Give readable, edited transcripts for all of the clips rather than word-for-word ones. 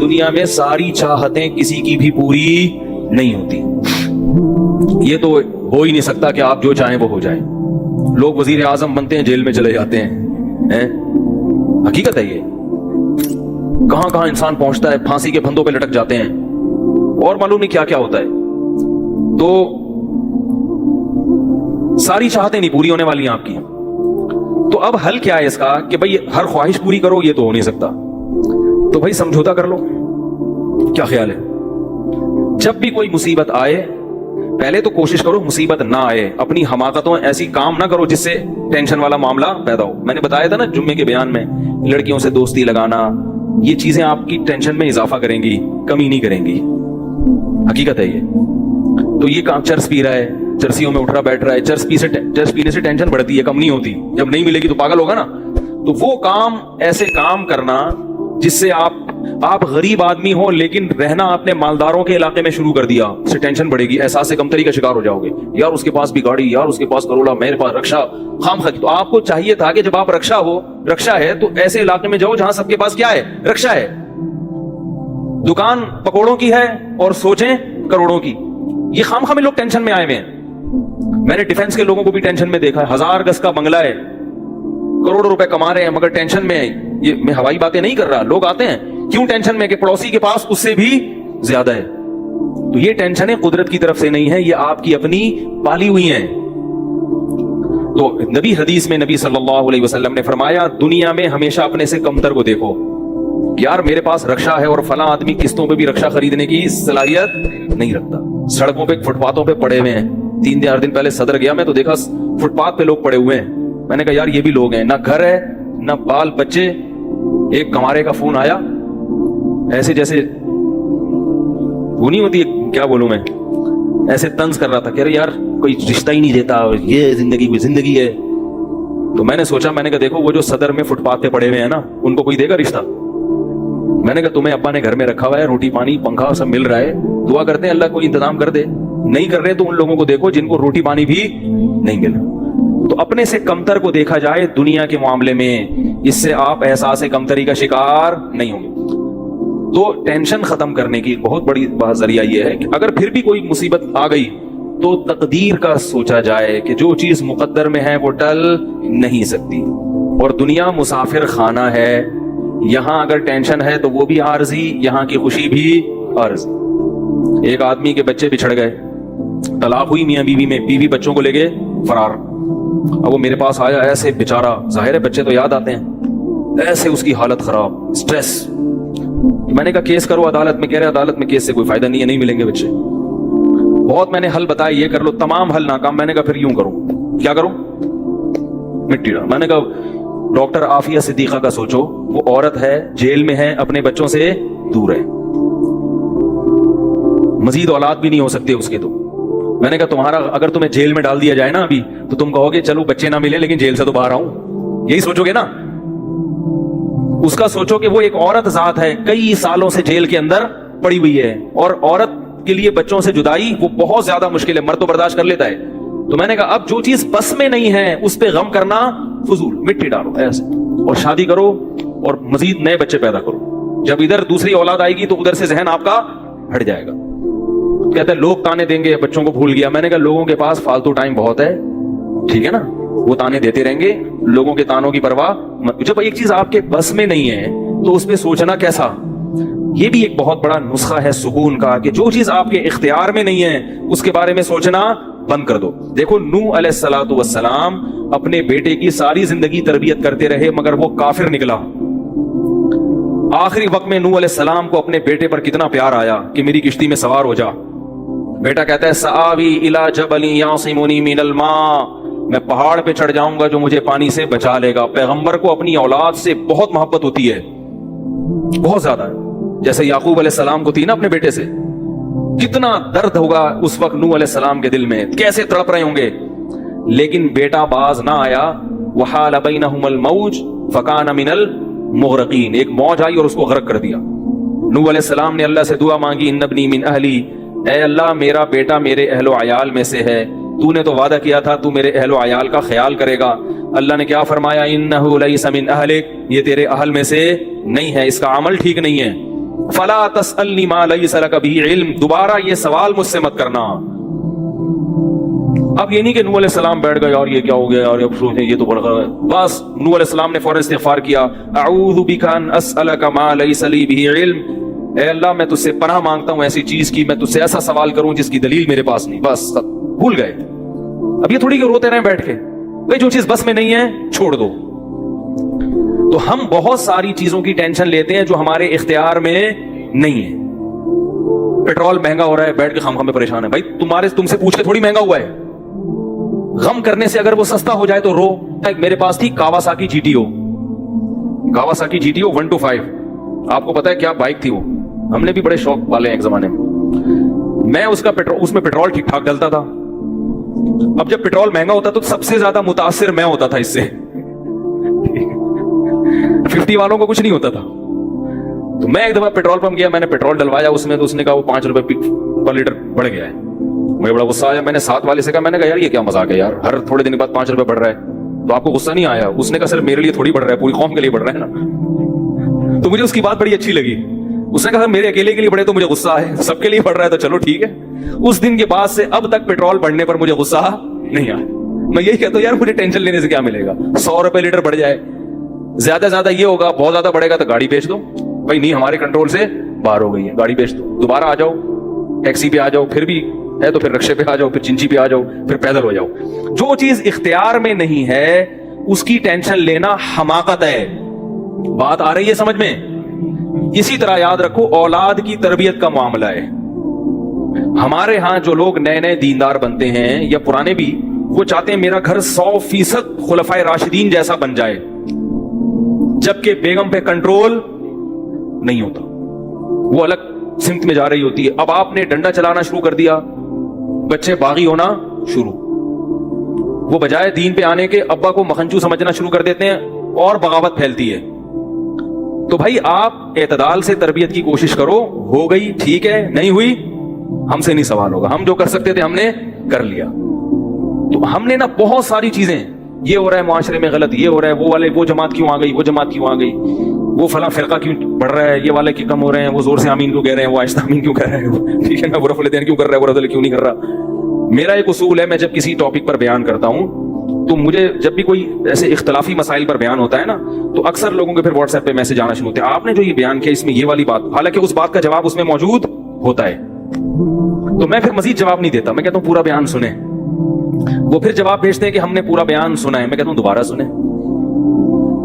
دنیا میں ساری چاہتیں کسی کی بھی پوری نہیں ہوتی. یہ تو ہو ہی نہیں سکتا کہ آپ جو چاہیں وہ ہو جائے. لوگ وزیر اعظم بنتے ہیں جیل میں چلے جاتے ہیں. حقیقت ہے یہ. کہاں کہاں انسان پہنچتا ہے, پھانسی کے پھندوں پہ لٹک جاتے ہیں اور معلوم نہیں کیا کیا ہوتا ہے. تو ساری چاہتیں نہیں پوری ہونے والی ہیں آپ کی. تو اب حل کیا ہے اس کا کہ بھئی ہر خواہش پوری کرو, یہ تو ہو نہیں سکتا. تو بھئی سمجھوتا کر لو. کیا خیال ہے؟ جب بھی کوئی مصیبت آئے پہلے تو کوشش کرو مصیبت نہ آئے. اپنی حماقتوں ایسی کام نہ کرو جس سے ٹینشن والا معاملہ پیدا ہو. میں نے بتایا تھا نا جمعے کے بیان میں, لڑکیوں سے دوستی لگانا, یہ چیزیں آپ کی ٹینشن میں اضافہ کریں گی, کمی نہیں کریں گی. حقیقت ہے یہ. تو یہ کام چرس پی رہا ہے, چرسیوں میں اٹھ رہا بیٹھ رہا ہے, چرس پینے سے ٹینشن بڑھتی ہے, کم نہیں ہوتی. جب نہیں ملے گی تو پاگل ہوگا نا. تو وہ کام, ایسے کام کرنا جس سے آپ غریب آدمی ہو لیکن رہنا آپ نے مالداروں کے علاقے میں شروع کر دیا, اس سے ٹینشن بڑھے گی, احساس کمتری کا شکار ہو جاؤ گے. یار اس کے پاس بھی گاڑی, یار اس کے پاس کروڑا, میرے پاس رکشا, خام خرچ. تو آپ کو چاہیے تھا کہ جب آپ رکشا ہے تو ایسے علاقے میں جاؤ جہاں سب کے پاس کیا ہے, رکشا ہے. دکان پکوڑوں کی ہے اور سوچیں کروڑوں کی. یہ خام خام لوگ ٹینشن میں آئے ہوئے ہیں. میں نے ڈیفنس کے لوگوں کو بھی ٹینشن میں دیکھا ہے. 1000 گز کا بنگلہ ہے, کروڑوں روپے کما رہے ہیں مگر ٹینشن میں ہے. یہ میں ہوائی باتیں نہیں کر رہا. لوگ آتے ہیں کیوں ٹینشن میں کہ پڑوسی کے پاس اس سے بھی زیادہ ہے. تو یہ ٹینشنیں قدرت کی طرف سے نہیں ہے, یہ آپ کی اپنی پالی ہوئی ہیں. تو نبی حدیث میں نبی صلی اللہ علیہ وسلم نے فرمایا دنیا میں ہمیشہ اپنے سے کمتر کو دیکھو. یار میرے پاس رکشا ہے اور فلاں آدمی قسطوں پہ بھی رکشا خریدنے کی صلاحیت نہیں رکھتا. سڑکوں پہ فٹ پاتھوں پہ پڑے ہوئے ہیں. 3-4 دن پہلے صدر گیا میں تو دیکھا فٹ پاتھ پہ لوگ پڑے ہوئے ہیں. میں نے کہا یار یہ بھی لوگ ہیں, نہ گھر ہے نہ بال بچے. ایک کمارے کا فون آیا, ایسے جیسے وہ نہیں ہوتی, کیا بولوں میں, ایسے طنز کر رہا تھا, کہہ رہے یار کوئی رشتہ ہی نہیں دیتا, یہ زندگی کوئی زندگی ہے. تو میں نے سوچا, میں نے کہا دیکھو وہ جو صدر میں فٹ پاتھ پہ پڑے ہوئے ہیں نا, ان کو کوئی دے گا رشتہ؟ میں نے کہا تمہیں ابا نے گھر میں رکھا ہوا ہے, روٹی پانی پنکھا سب مل رہا ہے, دعا کرتے ہیں اللہ کوئی انتظام کر دے. نہیں کر رہے تو ان لوگوں کو دیکھو جن کو روٹی پانی بھی نہیں مل. تو اپنے سے کمتر کو دیکھا جائے دنیا کے معاملے میں, اس سے آپ احساس کمتری کا شکار نہیں ہوں گے. تو ٹینشن ختم کرنے کی بہت بڑی ذریعہ یہ ہے کہ اگر پھر بھی کوئی مصیبت آ گئی تو تقدیر کا سوچا جائے کہ جو چیز مقدر میں ہے وہ ٹل نہیں سکتی. اور دنیا مسافر خانہ ہے, یہاں اگر ٹینشن ہے تو وہ بھی عارضی, یہاں کی خوشی بھی عارضی. ایک آدمی کے بچے بچھڑ گئے, طلاق ہوئی میاں بیوی میں, بیوی بچوں کو لے گئے فرار. اب وہ میرے پاس آیا, ایسے بیچارہ, ظاہر ہے بچے تو یاد آتے ہیں, ایسے اس کی حالت خراب, سٹریس. میں نے کہا کیس کرو عدالت میں. کہہ رہے عدالت میں کیس سے کوئی فائدہ نہیں ہے, نہیں ملیں گے بچے. بہت میں نے حل بتایا, یہ کر لو, تمام حل ناکام. میں نے کہا پھر یوں کرو. کیا کروں؟ مٹی ڈال. میں نے کہا ڈاکٹر عافیہ صدیقہ کا سوچو, وہ عورت ہے, جیل میں ہے, اپنے بچوں سے دور ہے, مزید اولاد بھی نہیں ہو سکتے اس کے. تو میں نے کہا تمہارا اگر تمہیں جیل میں ڈال دیا جائے نا ابھی تو تم کہو گے چلو بچے نہ ملے لیکن جیل سے تو باہر آؤں, یہی سوچو گے نا. اس کا سوچو کہ وہ ایک عورت ذات ہے, کئی سالوں سے جیل کے اندر پڑی ہوئی ہے, اور عورت کے لیے بچوں سے جدائی وہ بہت زیادہ مشکل ہے, مرد تو برداشت کر لیتا ہے. تو میں نے کہا اب جو چیز بس میں نہیں ہے اس پہ غم کرنا فضول, مٹی ڈالو ایسے, اور شادی کرو اور مزید نئے بچے پیدا کرو. جب ادھر دوسری اولاد آئے گی تو ادھر سے ذہن آپ کا ہٹ جائے گا. کہتے ہیں لوگ تانے دیں گے, بچوں کو بھول گیا. میں نے کہا لوگوں کے پاس فالتو ٹائم بہت ہے, ٹھیک ہے نا, وہ تانے دیتے رہیں گے, لوگوں کے تانوں کی پرواہ. جب ایک چیز آپ کے بس میں نہیں ہے تو اس پہ سوچنا کیسا. یہ بھی ایک بہت بڑا نسخہ ہے سکون کا کہ جو چیز آپ کے اختیار میں نہیں ہے اس کے بارے میں سوچنا بند کر دو. دیکھو نوح علیہ الصلوۃ والسلام اپنے بیٹے کی ساری زندگی تربیت کرتے رہے مگر وہ کافر نکلا. آخری وقت میں نوح علیہ السلام کو اپنے بیٹے پر کتنا پیار آیا کہ میری کشتی میں سوار ہو جا. بیٹا کہتا ہے سآوی الی جبل یعصمنی من الماء, میں پہاڑ پہ چڑھ جاؤں گا جو مجھے پانی سے بچا لے گا. پیغمبر کو اپنی اولاد سے بہت محبت ہوتی ہے, بہت زیادہ, جیسے یعقوب علیہ السلام کو تھی نا اپنے بیٹے سے. کتنا درد ہوگا اس وقت نوح علیہ السلام کے دل میں, کیسے تڑپ رہے ہوں گے. لیکن بیٹا باز نہ آیا. وحال بینہم الموج فکان من المغرقین, ایک موج آئی اور اس کو غرق کر دیا. نوح علیہ السلام نے اللہ سے دعا مانگی, ان ابنی من اہلی, اے اللہ میرا بیٹا میرے اہل و عیال میں سے ہے, تو نے تو وعدہ کیا تھا تو میرے اہل و عیال کا خیال کرے گا. اللہ نے کیا فرمایا, انہ لیس من اہلک, یہ تیرے اہل میں سے نہیں ہے, اس کا عمل ٹھیک نہیں ہے. فلا تسألنی ما لیس لک بہ علم، دوبارہ یہ سوال مجھ سے مت کرنا. اب یہ نہیں کہ نوح علیہ السلام بیٹھ گئے اور یہ کیا ہو گیا اور یہ تو بڑا بس. نوح علیہ السلام نے فوراً استغفار کیا، اعوذ بک ان اسألک ما لیس لی بہ علم، اے اللہ میں تجھ سے پناہ مانگتا ہوں ایسی چیز کی، میں تجھ سے ایسا سوال کروں جس کی دلیل میرے پاس نہیں. بس بھول گئے. اب یہ تھوڑی کہ روتے رہیں بیٹھ کے، بھئی جو چیز بس میں نہیں ہے چھوڑ دو. تو ہم بہت ساری چیزوں کی ٹینشن لیتے ہیں جو ہمارے اختیار میں نہیں ہے. پیٹرول مہنگا ہو رہا ہے، بیٹھ کے خام میں پریشان ہے. بھائی تم سے پوچھ کے تھوڑی مہنگا ہوا ہے. غم کرنے سے اگر وہ سستا ہو جائے تو رو. میرے پاس تھی کاواساکی جی ٹی او 125. آپ کو پتا ہے کیا بائک تھی وہ؟ ہم نے بھی بڑے شوق والے ہیں ایک زمانے میں. میں اس میں پیٹرول ٹھیک ٹھاک ڈلتا تھا. اب جب پیٹرول مہنگا ہوتا تو سب سے زیادہ متاثر میں ہوتا تھا اس سے. 50 والوں کو کچھ نہیں ہوتا تھا. تو میں ایک دفعہ پیٹرول پمپ گیا، میں نے پیٹرول ڈلوایا اس میں، تو اس نے کہا وہ 5 روپے پر لیٹر بڑھ گیا ہے. مجھے بڑا غصہ آیا. میں نے ساتھ والے سے کہا، میں نے کہا یار یہ کیا مذاق ہے یار، ہر تھوڑے دن بعد 5 روپے بڑھ رہا ہے. تو آپ کو غصہ نہیں آیا؟ اس نے کہا سر میرے لیے تھوڑی بڑھ رہا ہے، پوری قوم کے لیے بڑھ رہا ہے نا. تو مجھے اس کی بات بڑی اچھی لگی. اس نے کہا سر میرے اکیلے کے لیے بڑھے تو مجھے غصہ ہے، سب کے لیے بڑھ رہا ہے تو چلو ٹھیک ہے. اس دن کے بعد سے اب تک پیٹرول بڑھنے پر مجھے غصہ نہیں آیا. میں یہی کہتا ہوں یار مجھے ٹینشن لینے سے کیا ملے گا. 100 روپے لیٹر بڑھ جائے، زیادہ زیادہ یہ ہوگا، بہت زیادہ بڑھے گا تو گاڑی بیچ دو. بھائی نہیں ہمارے کنٹرول سے باہر ہو گئی ہے، گاڑی بیچ دو، دوبارہ آ جاؤ، ٹیکسی پہ آ جاؤ، پھر بھی ہے تو پھر رکشے پہ آ جاؤ، پھر چنچی پہ آ جاؤ، پھر پیدل ہو جاؤ. جو چیز اختیار میں نہیں ہے اس کی ٹینشن لینا حماقت ہے. بات آ رہی ہے سمجھ میں؟ اسی طرح یاد رکھو اولاد کی تربیت کا معاملہ ہے. ہمارے ہاں جو لوگ نئے نئے دیندار بنتے ہیں یا پرانے بھی، وہ چاہتے ہیں میرا گھر 100% خلفائے راشدین جیسا بن جائے، جبکہ بیگم پہ کنٹرول نہیں ہوتا، وہ الگ سمت میں جا رہی ہوتی ہے. اب آپ نے ڈنڈا چلانا شروع کر دیا، بچے باغی ہونا شروع. وہ بجائے دین پہ آنے کے ابا کو مکھنچو سمجھنا شروع کر دیتے ہیں اور بغاوت پھیلتی ہے. تو بھائی آپ اعتدال سے تربیت کی کوشش کرو. ہو گئی ٹھیک ہے، نہیں ہوئی ہم سے نہیں سوال ہوگا. ہم جو کر سکتے تھے ہم نے کر لیا. تو ہم نے نا بہت ساری چیزیں، یہ ہو رہا ہے معاشرے میں غلط، یہ ہو رہا ہے، وہ والے وہ جماعت کیوں آ گئی، وہ جماعت کیوں آ گئی، وہ فلاں فرقہ کیوں بڑھ رہا ہے، یہ والے کی کم ہو رہے ہیں، وہ زور سے آمین کیوں کہہ رہے ہیں، وہ آہستہ آمین کیوں کہہ رہے ہیں، ٹھیک ہے نا، وہ رفع الیدین کیوں کر رہا ہے، وہ رفع کیوں نہیں کر رہا. میرا ایک اصول ہے، میں جب کسی ٹاپک پر بیان کرتا ہوں تو مجھے جب بھی کوئی ایسے اختلافی مسائل پر بیان ہوتا ہے نا، تو اکثر لوگوں کے پھر واٹس ایپ پہ میسج آنا شروع ہوتے ہیں، آپ نے جو یہ بیان کیا اس میں یہ والی بات، حالانکہ اس بات کا جواب اس میں موجود ہوتا ہے. تو میں پھر مزید جواب نہیں دیتا، میں کہتا ہوں پورا بیان سنیں. وہ پھر جواب بھیجتے ہیں کہ ہم نے پورا بیان سنا ہے. میں کہتا ہوں دوبارہ سنیں.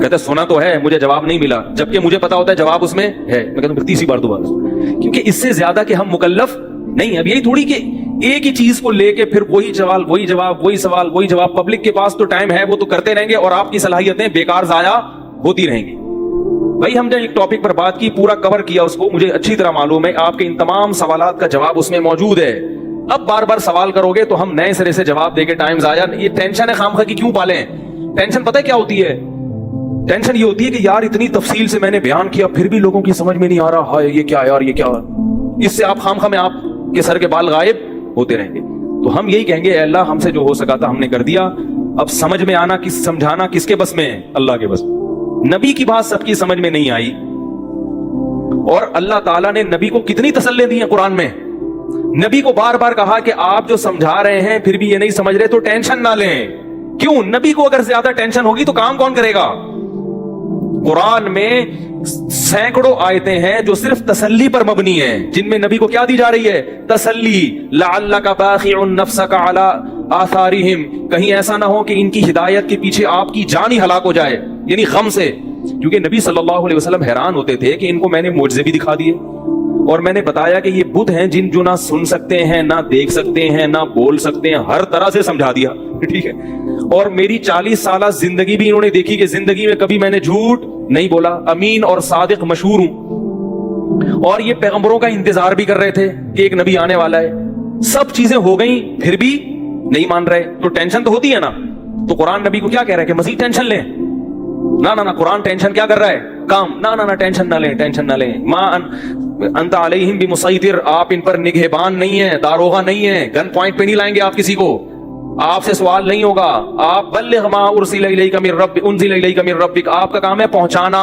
کہتے ہیں سنا تو ہے، مجھے جواب نہیں ملا، جبکہ مجھے پتا ہوتا ہے جواب اس میں ہے. میں کہتا ہوں پھر تیسری بار دوبارہ سنیں، کیونکہ اس سے زیادہ کہ ہم مکلف نہیں. اب یہی تھوڑی کہ ایک ہی چیز کو لے کے پھر وہی سوال وہی جواب وہی سوال وہی جواب. پبلک کے پاس تو ٹائم ہے، وہ تو کرتے رہیں گے اور آپ کی صلاحیتیں بیکار ضائع ہوتی رہیں گی. بھائی ہم نے ایک ٹاپک پر بات کی، پورا کور کیا اس کو، مجھے اچھی طرح معلوم ہے آپ کے ان تمام سوالات کا جواب اس میں موجود ہے. اب بار بار سوال کرو گے تو ہم نئے سرے سے جواب دے کے ٹائم ضائع. یہ ٹینشن ہے خامخواہ کی کیوں پالیں؟ ٹینشن پتہ ہے کیا ہوتی ہے؟ ٹینشن یہ ہوتی ہے کہ یار اتنی تفصیل سے میں نے بیان کیا پھر بھی لوگوں کی سمجھ میں نہیں آ رہا ہے، یہ کیا یار یہ کیا. اس سے آپ خامخواہ میں آپ کے سر کے بال غائب ہوتے رہیں گے. تو ہم یہی کہیں گے اے اللہ ہم سے جو ہو سکا تھا ہم نے کر دیا. اب سمجھ میں آنا سمجھانا کس کے بس میں ہے؟ اللہ کے بس. نبی کی بات سب کی سمجھ میں نہیں آئی، اور اللہ تعالیٰ نے نبی کو کتنی تسلی دی ہیں قرآن میں. نبی کو بار بار کہا کہ آپ جو سمجھا رہے ہیں پھر بھی یہ نہیں سمجھ رہے تو ٹینشن نہ لیں. کیوں؟ نبی کو اگر زیادہ ٹینشن ہوگی تو کام کون کرے گا؟ قرآن میں سینکڑوں آیتیں ہیں جو صرف تسلی پر مبنی ہیں، جن میں نبی کو کیا دی جا رہی ہے؟ تسلی. لعلک باخع نفسک علی آثارہم، کہیں ایسا نہ ہو کہ ان کی ہدایت کے پیچھے آپ کی جان ہی ہلاک ہو جائے، یعنی غم سے. کیونکہ نبی صلی اللہ علیہ وسلم حیران ہوتے تھے کہ ان کو میں نے معجزے بھی دکھا دیے اور میں نے بتایا کہ یہ بت ہیں جن جو نہ سن سکتے ہیں، نہ دیکھ سکتے ہیں، نہ بول سکتے ہیں، ہر طرح سے سمجھا دیا، ٹھیک ہے. اور میری 40 سالہ زندگی بھی انہوں نے دیکھی کہ زندگی میں کبھی میں نے جھوٹ نہیں بولا، امین اور صادق مشہور ہوں. اور یہ پیغمبروں کا انتظار بھی کر رہے تھے کہ ایک نبی آنے والا ہے. سب چیزیں ہو گئیں پھر بھی نہیں مان رہے، تو ٹینشن تو ہوتی ہے نا. تو قرآن نبی کو کیا کہہ رہا ہے کہ مزید ٹینشن لیں؟ نہ قرآن ٹینشن کیا کر رہا ہے؟ کام. نہ ٹینشن نہ لیں، ٹینشن نہ لیں. ما انت علیہم بمسیطر، آپ ان پر نگہبان نہیں ہیں، داروغہ نہیں ہیں، گن پوائنٹ پہ نہیں لائیں گے آپ کسی کو، آپ سے سوال نہیں ہوگا. آپ بلغ ما ارسل الیک من ربک، انزل الیک من ربک، آپ کا کام ہے پہنچانا.